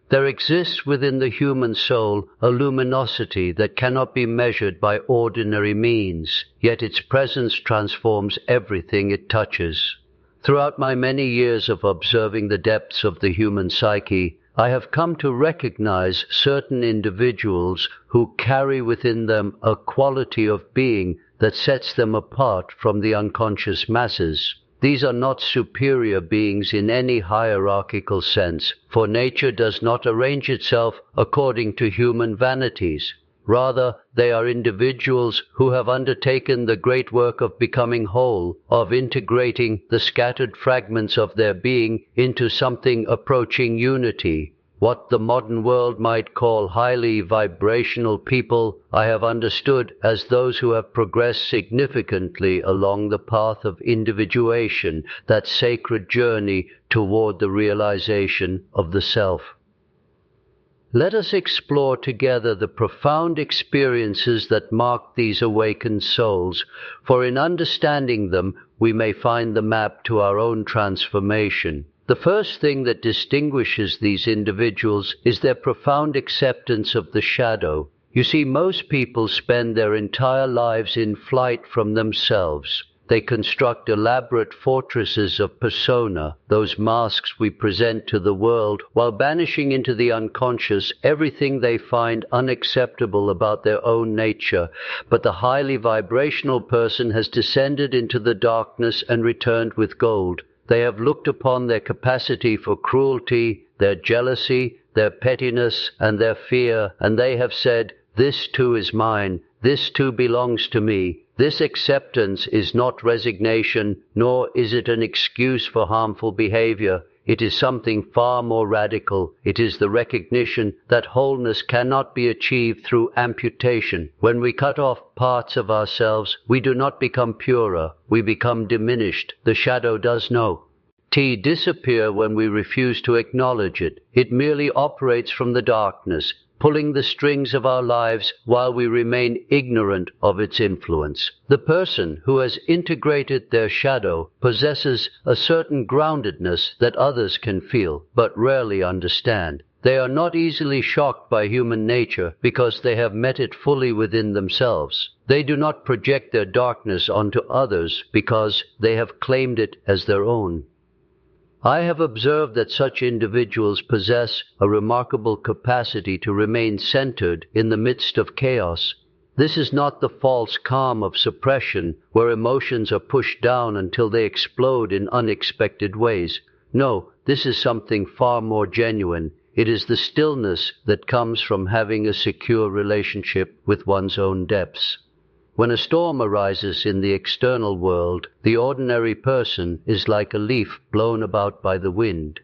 There exists within the human soul a luminosity that cannot be measured by ordinary means, yet its presence transforms everything it touches. Throughout my many years of observing the depths of the human psyche, I have come to recognize certain individuals who carry within them a quality of being that sets them apart from the unconscious masses. These are not superior beings in any hierarchical sense, for nature does not arrange itself according to human vanities. Rather, they are individuals who have undertaken the great work of becoming whole, of integrating the scattered fragments of their being into something approaching unity. What the modern world might call highly vibrational people, I have understood as those who have progressed significantly along the path of individuation, that sacred journey toward the realization of the self. Let us explore together the profound experiences that mark these awakened souls, for in understanding them we may find the map to our own transformation. The first thing that distinguishes these individuals is their profound acceptance of the shadow. You see, most people spend their entire lives in flight from themselves. They construct elaborate fortresses of persona, those masks we present to the world, while banishing into the unconscious everything they find unacceptable about their own nature. But the highly vibrational person has descended into the darkness and returned with gold. They have looked upon their capacity for cruelty, their jealousy, their pettiness, and their fear, and they have said, "This too is mine, this too belongs to me." This acceptance is not resignation, nor is it an excuse for harmful behavior. It is something far more radical. It is the recognition that wholeness cannot be achieved through amputation. When we cut off parts of ourselves, we do not become purer. We become diminished. The shadow does know. Disappear when we refuse to acknowledge it. It merely operates from the darkness, pulling the strings of our lives while we remain ignorant of its influence. The person who has integrated their shadow possesses a certain groundedness that others can feel, but rarely understand. They are not easily shocked by human nature because they have met it fully within themselves. They do not project their darkness onto others because they have claimed it as their own. I have observed that such individuals possess a remarkable capacity to remain centered in the midst of chaos. This is not the false calm of suppression, where emotions are pushed down until they explode in unexpected ways. No, this is something far more genuine. It is the stillness that comes from having a secure relationship with one's own depths. When a storm arises in the external world, the ordinary person is like a leaf blown about by the wind.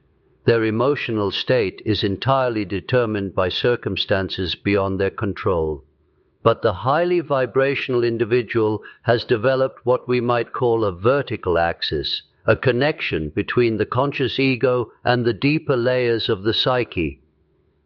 Their emotional state is entirely determined by circumstances beyond their control. But the highly vibrational individual has developed what we might call a vertical axis, a connection between the conscious ego and the deeper layers of the psyche.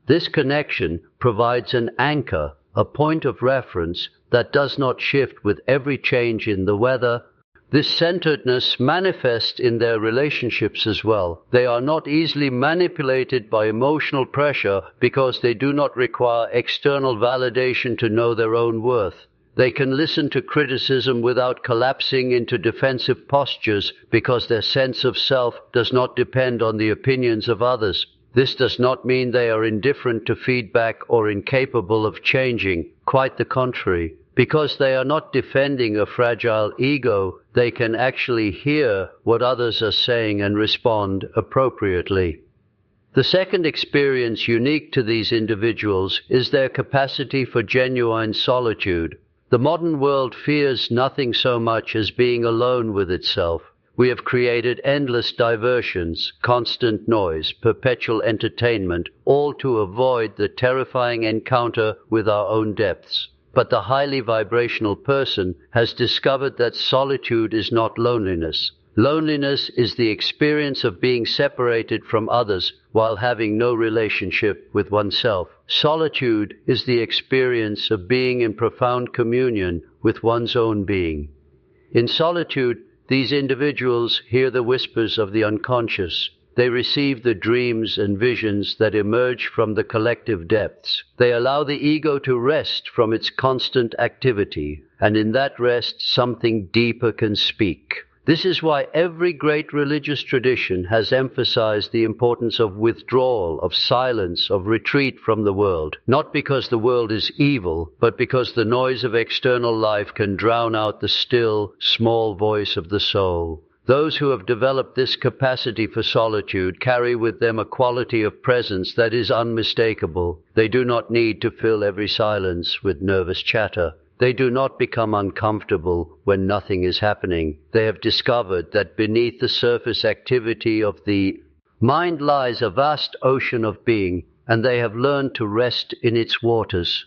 This connection provides an anchor, a point of reference that does not shift with every change in the weather. This centeredness manifests in their relationships as well. They are not easily manipulated by emotional pressure because they do not require external validation to know their own worth. They can listen to criticism without collapsing into defensive postures because their sense of self does not depend on the opinions of others. This does not mean they are indifferent to feedback or incapable of changing. Quite the contrary. Because they are not defending a fragile ego, they can actually hear what others are saying and respond appropriately. The second experience unique to these individuals is their capacity for genuine solitude. The modern world fears nothing so much as being alone with itself. We have created endless diversions, constant noise, perpetual entertainment, all to avoid the terrifying encounter with our own depths. But the highly vibrational person has discovered that solitude is not loneliness. Loneliness is the experience of being separated from others while having no relationship with oneself. Solitude is the experience of being in profound communion with one's own being. In solitude, these individuals hear the whispers of the unconscious. They receive the dreams and visions that emerge from the collective depths. They allow the ego to rest from its constant activity, and in that rest something deeper can speak. This is why every great religious tradition has emphasized the importance of withdrawal, of silence, of retreat from the world, not because the world is evil, but because the noise of external life can drown out the still, small voice of the soul. Those who have developed this capacity for solitude carry with them a quality of presence that is unmistakable. They do not need to fill every silence with nervous chatter. They do not become uncomfortable when nothing is happening. They have discovered that beneath the surface activity of the mind lies a vast ocean of being, and they have learned to rest in its waters.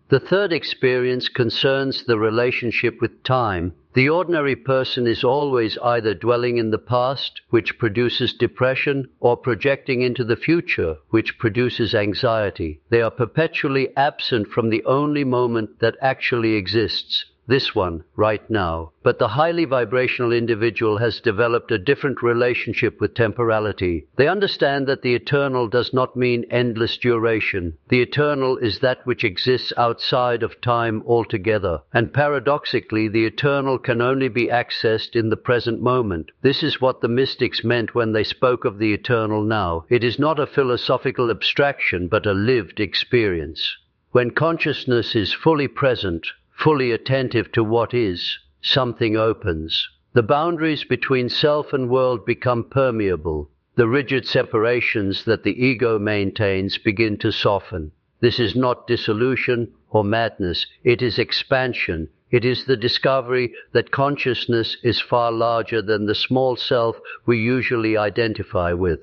The third experience concerns the relationship with time. The ordinary person is always either dwelling in the past, which produces depression, or projecting into the future, which produces anxiety. They are perpetually absent from the only moment that actually exists. This one, right now. But the highly vibrational individual has developed a different relationship with temporality. They understand that the eternal does not mean endless duration. The eternal is that which exists outside of time altogether. And paradoxically, the eternal can only be accessed in the present moment. This is what the mystics meant when they spoke of the eternal now. It is not a philosophical abstraction, but a lived experience. When consciousness is fully present, fully attentive to what is, something opens. The boundaries between self and world become permeable. The rigid separations that the ego maintains begin to soften. This is not dissolution or madness. It is expansion. It is the discovery that consciousness is far larger than the small self we usually identify with.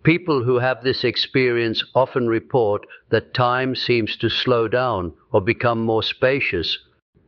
People who have this experience often report that time seems to slow down or become more spacious.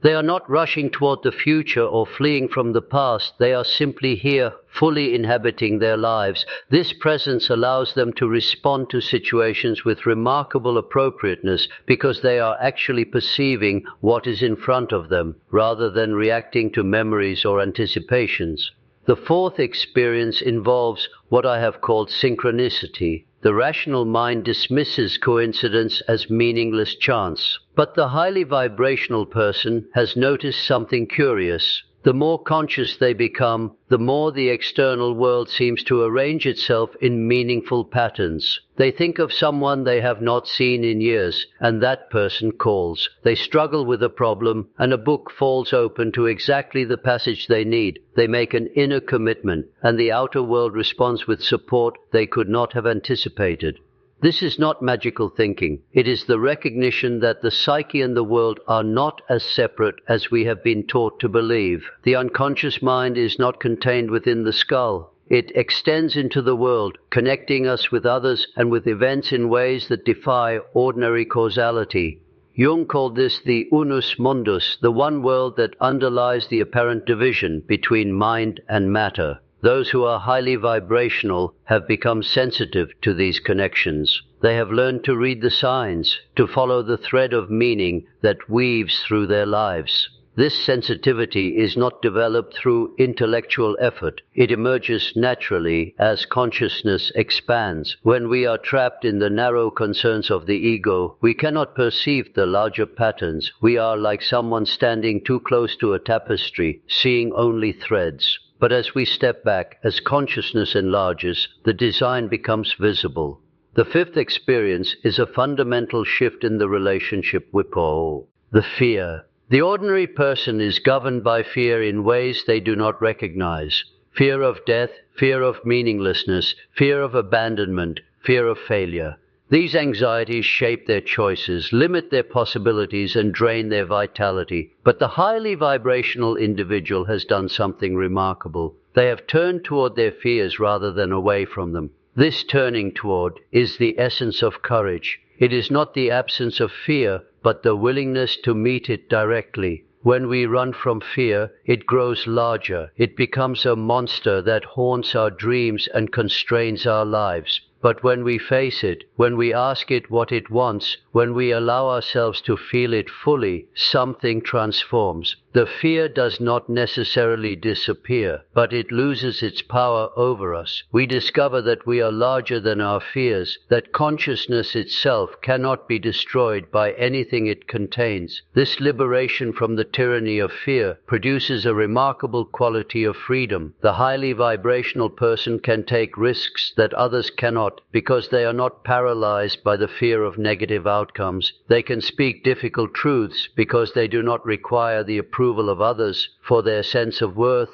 They are not rushing toward the future or fleeing from the past. They are simply here, fully inhabiting their lives. This presence allows them to respond to situations with remarkable appropriateness because they are actually perceiving what is in front of them, rather than reacting to memories or anticipations. The fourth experience involves what I have called synchronicity. The rational mind dismisses coincidence as meaningless chance. But the highly vibrational person has noticed something curious. The more conscious they become, the more the external world seems to arrange itself in meaningful patterns. They think of someone they have not seen in years, and that person calls. They struggle with a problem, and a book falls open to exactly the passage they need. They make an inner commitment, and the outer world responds with support they could not have anticipated. This is not magical thinking. It is the recognition that the psyche and the world are not as separate as we have been taught to believe. The unconscious mind is not contained within the skull. It extends into the world, connecting us with others and with events in ways that defy ordinary causality. Jung called this the unus mundus, the one world that underlies the apparent division between mind and matter. Those who are highly vibrational have become sensitive to these connections. They have learned to read the signs, to follow the thread of meaning that weaves through their lives. This sensitivity is not developed through intellectual effort. It emerges naturally as consciousness expands. When we are trapped in the narrow concerns of the ego, we cannot perceive the larger patterns. We are like someone standing too close to a tapestry, seeing only threads. But as we step back, as consciousness enlarges, the design becomes visible. The fifth experience is a fundamental shift in the relationship with all. The fear. The ordinary person is governed by fear in ways they do not recognize. Fear of death, fear of meaninglessness, fear of abandonment, fear of failure. These anxieties shape their choices, limit their possibilities, and drain their vitality. But the highly vibrational individual has done something remarkable. They have turned toward their fears rather than away from them. This turning toward is the essence of courage. It is not the absence of fear, but the willingness to meet it directly. When we run from fear, it grows larger. It becomes a monster that haunts our dreams and constrains our lives. But when we face it, when we ask it what it wants, when we allow ourselves to feel it fully, something transforms. The fear does not necessarily disappear, but it loses its power over us. We discover that we are larger than our fears, that consciousness itself cannot be destroyed by anything it contains. This liberation from the tyranny of fear produces a remarkable quality of freedom. The highly vibrational person can take risks that others cannot because they are not paralyzed by the fear of negative outcomes. They can speak difficult truths because they do not require the approval of others for their sense of worth.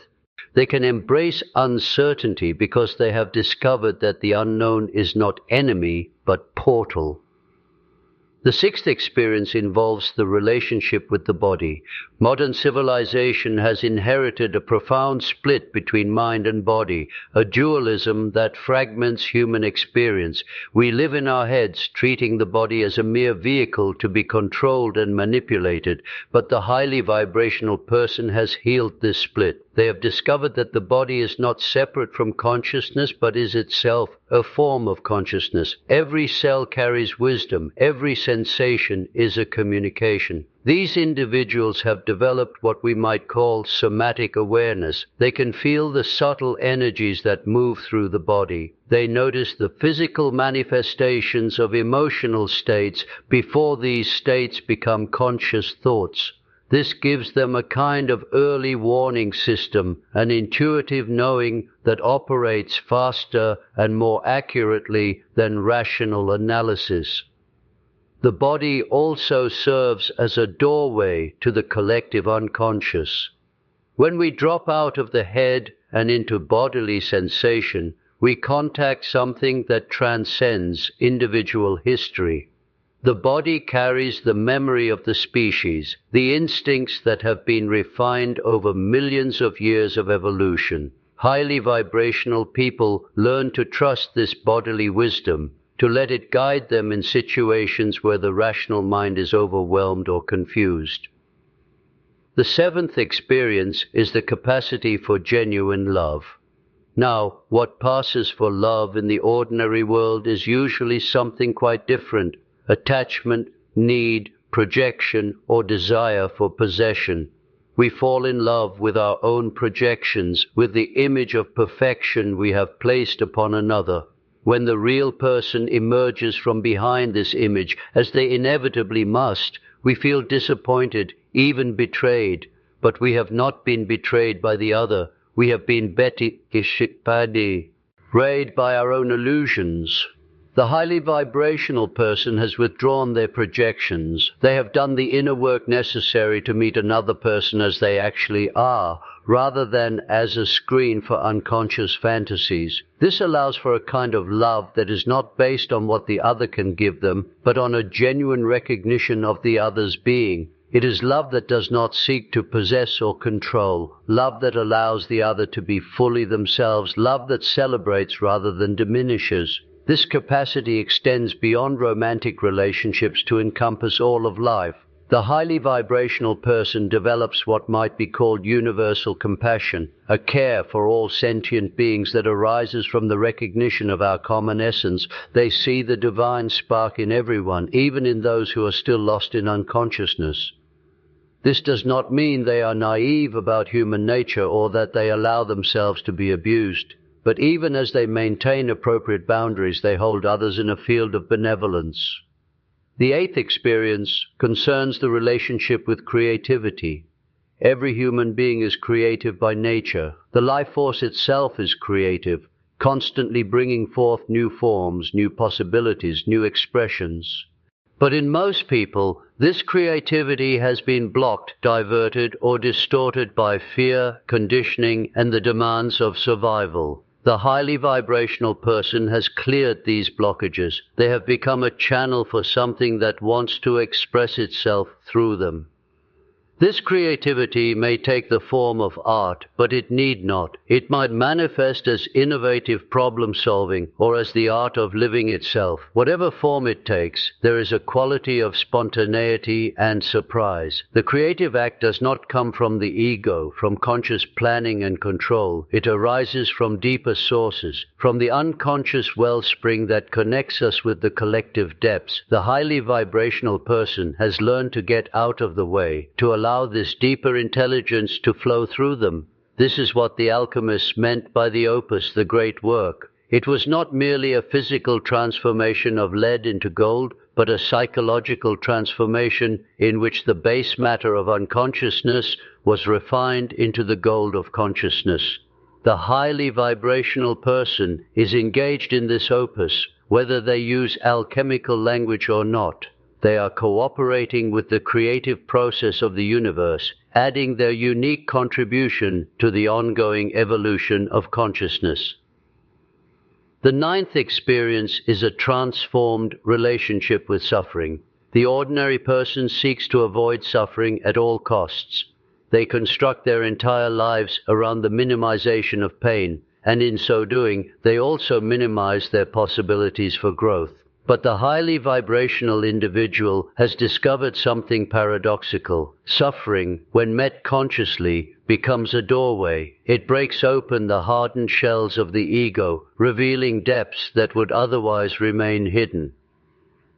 They can embrace uncertainty because they have discovered that the unknown is not enemy, but portal. The sixth experience involves the relationship with the body. Modern civilization has inherited a profound split between mind and body, a dualism that fragments human experience. We live in our heads, treating the body as a mere vehicle to be controlled and manipulated, but the highly vibrational person has healed this split. They have discovered that the body is not separate from consciousness, but is itself a form of consciousness. Every cell carries wisdom. Every sensation is a communication. These individuals have developed what we might call somatic awareness. They can feel the subtle energies that move through the body. They notice the physical manifestations of emotional states before these states become conscious thoughts. This gives them a kind of early warning system, an intuitive knowing that operates faster and more accurately than rational analysis. The body also serves as a doorway to the collective unconscious. When we drop out of the head and into bodily sensation, we contact something that transcends individual history. The body carries the memory of the species, the instincts that have been refined over millions of years of evolution. Highly vibrational people learn to trust this bodily wisdom, to let it guide them in situations where the rational mind is overwhelmed or confused. The seventh experience is the capacity for genuine love. Now, what passes for love in the ordinary world is usually something quite different: attachment, need, projection, or desire for possession. We fall in love with our own projections, with the image of perfection we have placed upon another. When the real person emerges from behind this image, as they inevitably must, we feel disappointed, even betrayed. But we have not been betrayed by the other. We have been betrayed by our own illusions. The highly vibrational person has withdrawn their projections. They have done the inner work necessary to meet another person as they actually are, rather than as a screen for unconscious fantasies. This allows for a kind of love that is not based on what the other can give them, but on a genuine recognition of the other's being. It is love that does not seek to possess or control, love that allows the other to be fully themselves, love that celebrates rather than diminishes. This capacity extends beyond romantic relationships to encompass all of life. The highly vibrational person develops what might be called universal compassion, a care for all sentient beings that arises from the recognition of our common essence. They see the divine spark in everyone, even in those who are still lost in unconsciousness. This does not mean they are naive about human nature or that they allow themselves to be abused. But even as they maintain appropriate boundaries, they hold others in a field of benevolence. The eighth experience concerns the relationship with creativity. Every human being is creative by nature. The life force itself is creative, constantly bringing forth new forms, new possibilities, new expressions. But in most people, this creativity has been blocked, diverted, or distorted by fear, conditioning, and the demands of survival. The highly vibrational person has cleared these blockages. They have become a channel for something that wants to express itself through them. This creativity may take the form of art, but it need not. It might manifest as innovative problem solving or as the art of living itself. Whatever form it takes, there is a quality of spontaneity and surprise. The creative act does not come from the ego, from conscious planning and control. It arises from deeper sources, from the unconscious wellspring that connects us with the collective depths. The highly vibrational person has learned to get out of the way, to allow this deeper intelligence to flow through them. This is what the alchemists meant by the opus, the great work. It was not merely a physical transformation of lead into gold, but a psychological transformation in which the base matter of unconsciousness was refined into the gold of consciousness. The highly vibrational person is engaged in this opus, whether they use alchemical language or not. They are cooperating with the creative process of the universe, adding their unique contribution to the ongoing evolution of consciousness. The ninth experience is a transformed relationship with suffering. The ordinary person seeks to avoid suffering at all costs. They construct their entire lives around the minimization of pain, and in so doing, they also minimize their possibilities for growth. But the highly vibrational individual has discovered something paradoxical. Suffering, when met consciously, becomes a doorway. It breaks open the hardened shells of the ego, revealing depths that would otherwise remain hidden.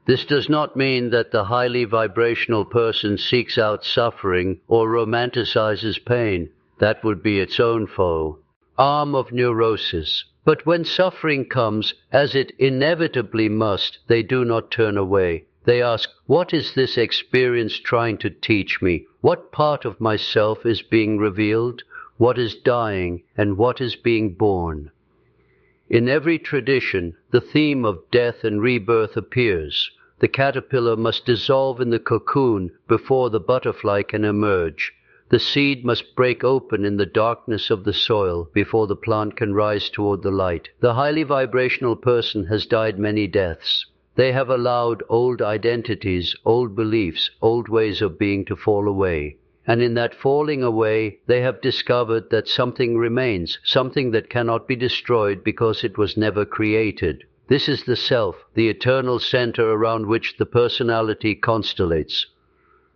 This does not mean that the highly vibrational person seeks out suffering or romanticizes pain. That would be its own foe. Arm of neurosis. But when suffering comes, as it inevitably must, they do not turn away. They ask, what is this experience trying to teach me? What part of myself is being revealed? What is dying, and what is being born? In every tradition, the theme of death and rebirth appears. The caterpillar must dissolve in the cocoon before the butterfly can emerge. The seed must break open in the darkness of the soil before the plant can rise toward the light. The highly vibrational person has died many deaths. They have allowed old identities, old beliefs, old ways of being to fall away. And in that falling away, they have discovered that something remains, something that cannot be destroyed because it was never created. This is the self, the eternal center around which the personality constellates.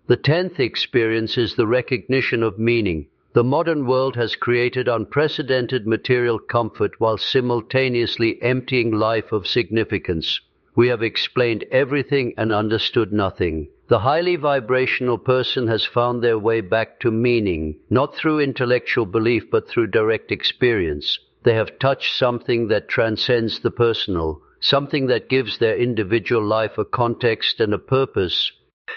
The 10th experience is the recognition of meaning. The modern world has created unprecedented material comfort while simultaneously emptying life of significance. We have explained everything and understood nothing. The highly vibrational person has found their way back to meaning, not through intellectual belief but through direct experience. They have touched something that transcends the personal, something that gives their individual life a context and a purpose.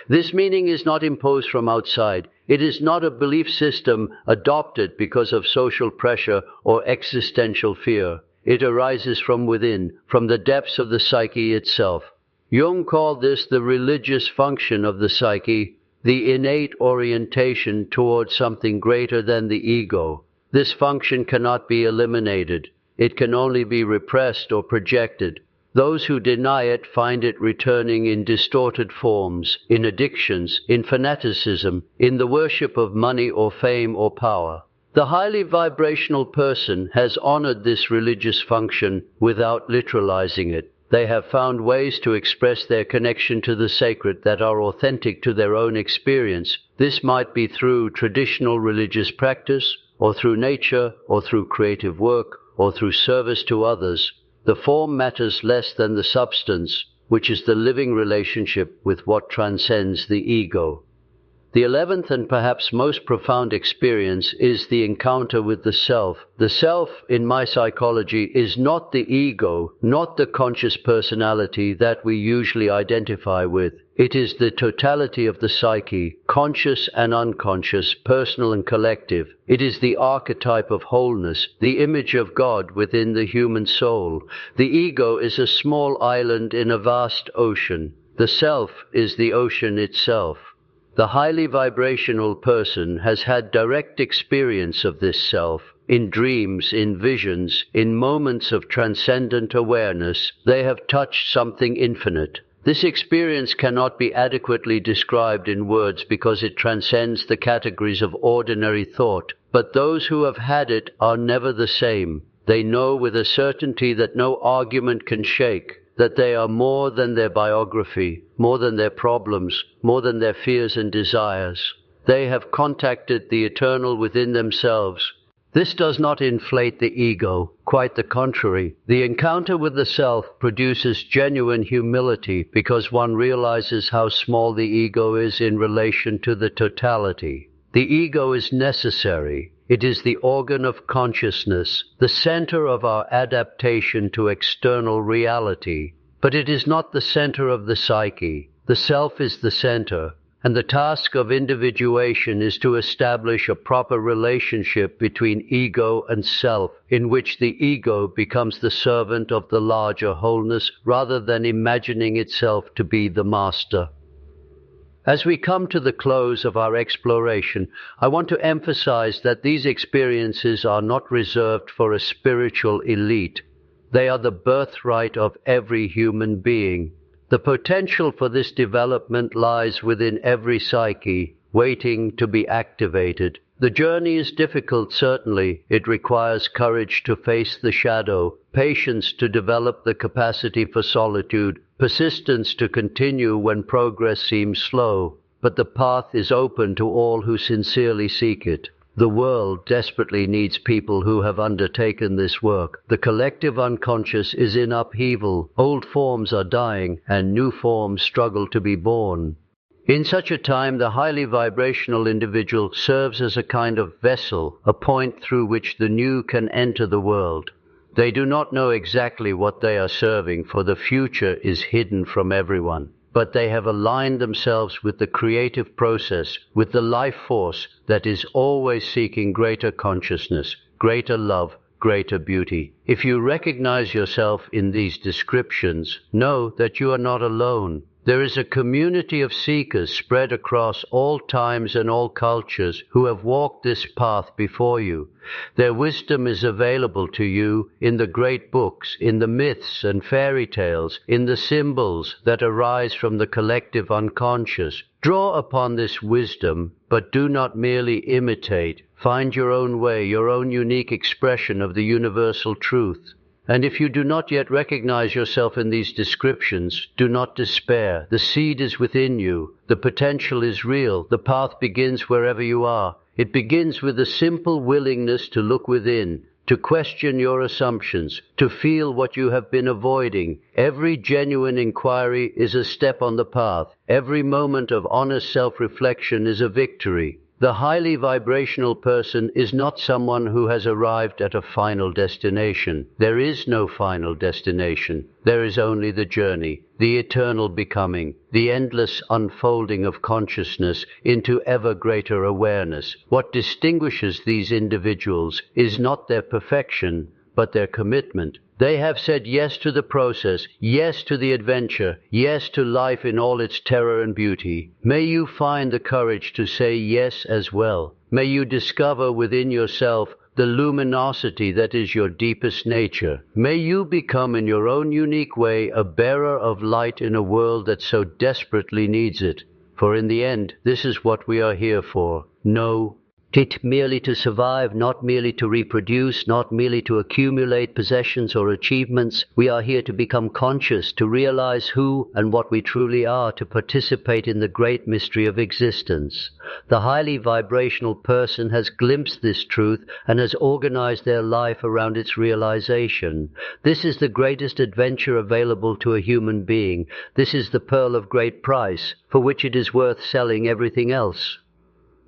This meaning is not imposed from outside. It is not a belief system adopted because of social pressure or existential fear. It arises from within, from the depths of the psyche itself. Jung called this the religious function of the psyche, the innate orientation towards something greater than the ego. This function cannot be eliminated. It can only be repressed or projected. Those who deny it find it returning in distorted forms, in addictions, in fanaticism, in the worship of money or fame or power. The highly vibrational person has honored this religious function without literalizing it. They have found ways to express their connection to the sacred that are authentic to their own experience. This might be through traditional religious practice, or through nature, or through creative work, or through service to others. The form matters less than the substance, which is the living relationship with what transcends the ego. The 11th and perhaps most profound experience is the encounter with the self. The self, in my psychology, is not the ego, not the conscious personality that we usually identify with. It is the totality of the psyche, conscious and unconscious, personal and collective. It is the archetype of wholeness, the image of God within the human soul. The ego is a small island in a vast ocean. The self is the ocean itself. The highly vibrational person has had direct experience of this self. In dreams, in visions, in moments of transcendent awareness, they have touched something infinite. This experience cannot be adequately described in words because it transcends the categories of ordinary thought, but those who have had it are never the same. They know with a certainty that no argument can shake, that they are more than their biography, more than their problems, more than their fears and desires. They have contacted the eternal within themselves. This does not inflate the ego, quite the contrary. The encounter with the self produces genuine humility because one realizes how small the ego is in relation to the totality. The ego is necessary. It is the organ of consciousness, the center of our adaptation to external reality. But it is not the center of the psyche. The self is the center. And the task of individuation is to establish a proper relationship between ego and self, in which the ego becomes the servant of the larger wholeness rather than imagining itself to be the master. As we come to the close of our exploration, I want to emphasize that these experiences are not reserved for a spiritual elite. They are the birthright of every human being. The potential for this development lies within every psyche, waiting to be activated. The journey is difficult, certainly. It requires courage to face the shadow, patience to develop the capacity for solitude, persistence to continue when progress seems slow. But the path is open to all who sincerely seek it. The world desperately needs people who have undertaken this work. The collective unconscious is in upheaval. Old forms are dying, and new forms struggle to be born. In such a time, the highly vibrational individual serves as a kind of vessel, a point through which the new can enter the world. They do not know exactly what they are serving, for the future is hidden from everyone. But they have aligned themselves with the creative process, with the life force that is always seeking greater consciousness, greater love, greater beauty. If you recognize yourself in these descriptions, know that you are not alone. There is a community of seekers spread across all times and all cultures who have walked this path before you. Their wisdom is available to you in the great books, in the myths and fairy tales, in the symbols that arise from the collective unconscious. Draw upon this wisdom, but do not merely imitate. Find your own way, your own unique expression of the universal truth. And if you do not yet recognize yourself in these descriptions, do not despair. The seed is within you. The potential is real. The path begins wherever you are. It begins with a simple willingness to look within, to question your assumptions, to feel what you have been avoiding. Every genuine inquiry is a step on the path. Every moment of honest self-reflection is a victory. The highly vibrational person is not someone who has arrived at a final destination. There is no final destination. There is only the journey, the eternal becoming, the endless unfolding of consciousness into ever greater awareness. What distinguishes these individuals is not their perfection, but their commitment. They have said yes to the process, yes to the adventure, yes to life in all its terror and beauty. May you find the courage to say yes as well. May you discover within yourself the luminosity that is your deepest nature. May you become in your own unique way a bearer of light in a world that so desperately needs it. For in the end, this is what we are here for. Know it merely to survive, not merely to reproduce, not merely to accumulate possessions or achievements. We are here to become conscious, to realize who and what we truly are, to participate in the great mystery of existence. The highly vibrational person has glimpsed this truth and has organized their life around its realization. This is the greatest adventure available to a human being. This is the pearl of great price, for which it is worth selling everything else.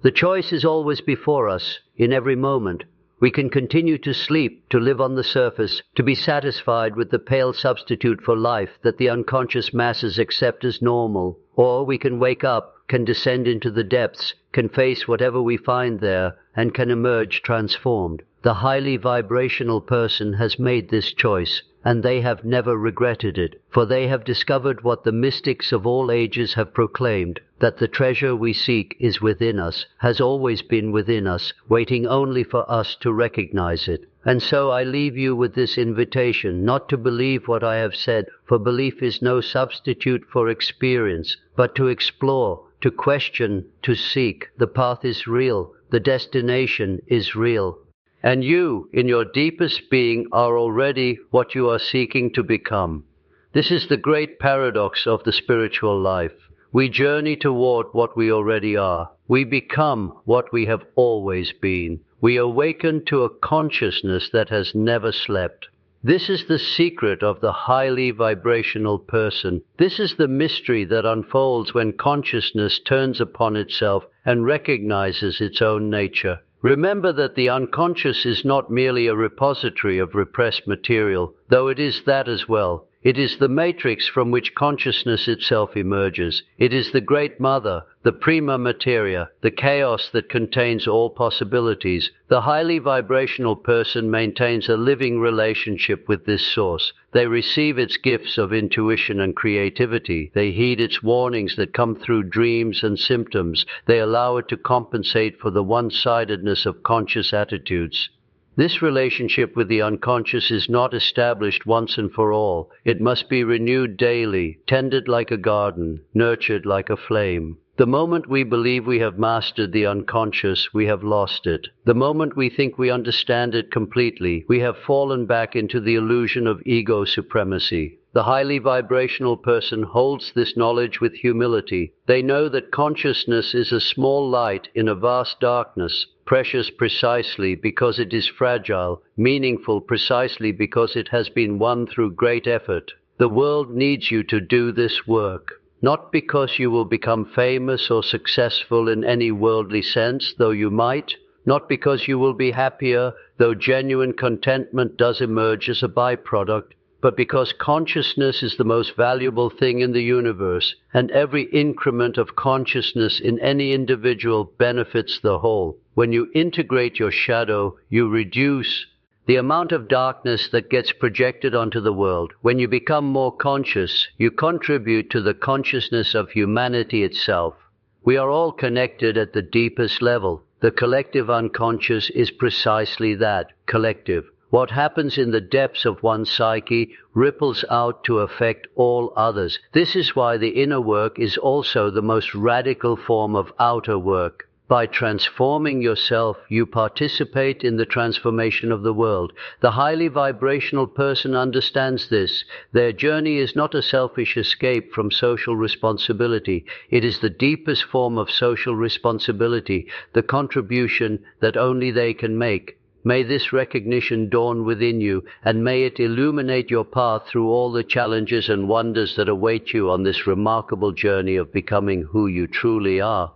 The choice is always before us, in every moment. We can continue to sleep, to live on the surface, to be satisfied with the pale substitute for life that the unconscious masses accept as normal. Or we can wake up, can descend into the depths, can face whatever we find there, and can emerge transformed. The highly vibrational person has made this choice, and they have never regretted it, for they have discovered what the mystics of all ages have proclaimed. that the treasure we seek is within us, has always been within us, waiting only for us to recognize it. And so I leave you with this invitation, not to believe what I have said, for belief is no substitute for experience, but to explore, to question, to seek. The path is real, the destination is real. And you, in your deepest being, are already what you are seeking to become. This is the great paradox of the spiritual life. We journey toward what we already are. We become what we have always been. We awaken to a consciousness that has never slept. This is the secret of the highly vibrational person. This is the mystery that unfolds when consciousness turns upon itself and recognizes its own nature. Remember that the unconscious is not merely a repository of repressed material, though it is that as well. It is the matrix from which consciousness itself emerges. It is the great mother, the prima materia, the chaos that contains all possibilities. The highly vibrational person maintains a living relationship with this source. They receive its gifts of intuition and creativity. They heed its warnings that come through dreams and symptoms. They allow it to compensate for the one-sidedness of conscious attitudes. This relationship with the unconscious is not established once and for all. It must be renewed daily, tended like a garden, nurtured like a flame. The moment we believe we have mastered the unconscious, we have lost it. The moment we think we understand it completely, we have fallen back into the illusion of ego supremacy. The highly vibrational person holds this knowledge with humility. They know that consciousness is a small light in a vast darkness, precious precisely because it is fragile, meaningful precisely because it has been won through great effort. The world needs you to do this work. Not because you will become famous or successful in any worldly sense, though you might. Not because you will be happier, though genuine contentment does emerge as a byproduct. But because consciousness is the most valuable thing in the universe, and every increment of consciousness in any individual benefits the whole. When you integrate your shadow, you reduce the amount of darkness that gets projected onto the world. When you become more conscious, you contribute to the consciousness of humanity itself. We are all connected at the deepest level. The collective unconscious is precisely that, collective. What happens in the depths of one's psyche ripples out to affect all others. This is why the inner work is also the most radical form of outer work. By transforming yourself, you participate in the transformation of the world. The highly vibrational person understands this. Their journey is not a selfish escape from social responsibility. It is the deepest form of social responsibility, the contribution that only they can make. May this recognition dawn within you, and may it illuminate your path through all the challenges and wonders that await you on this remarkable journey of becoming who you truly are.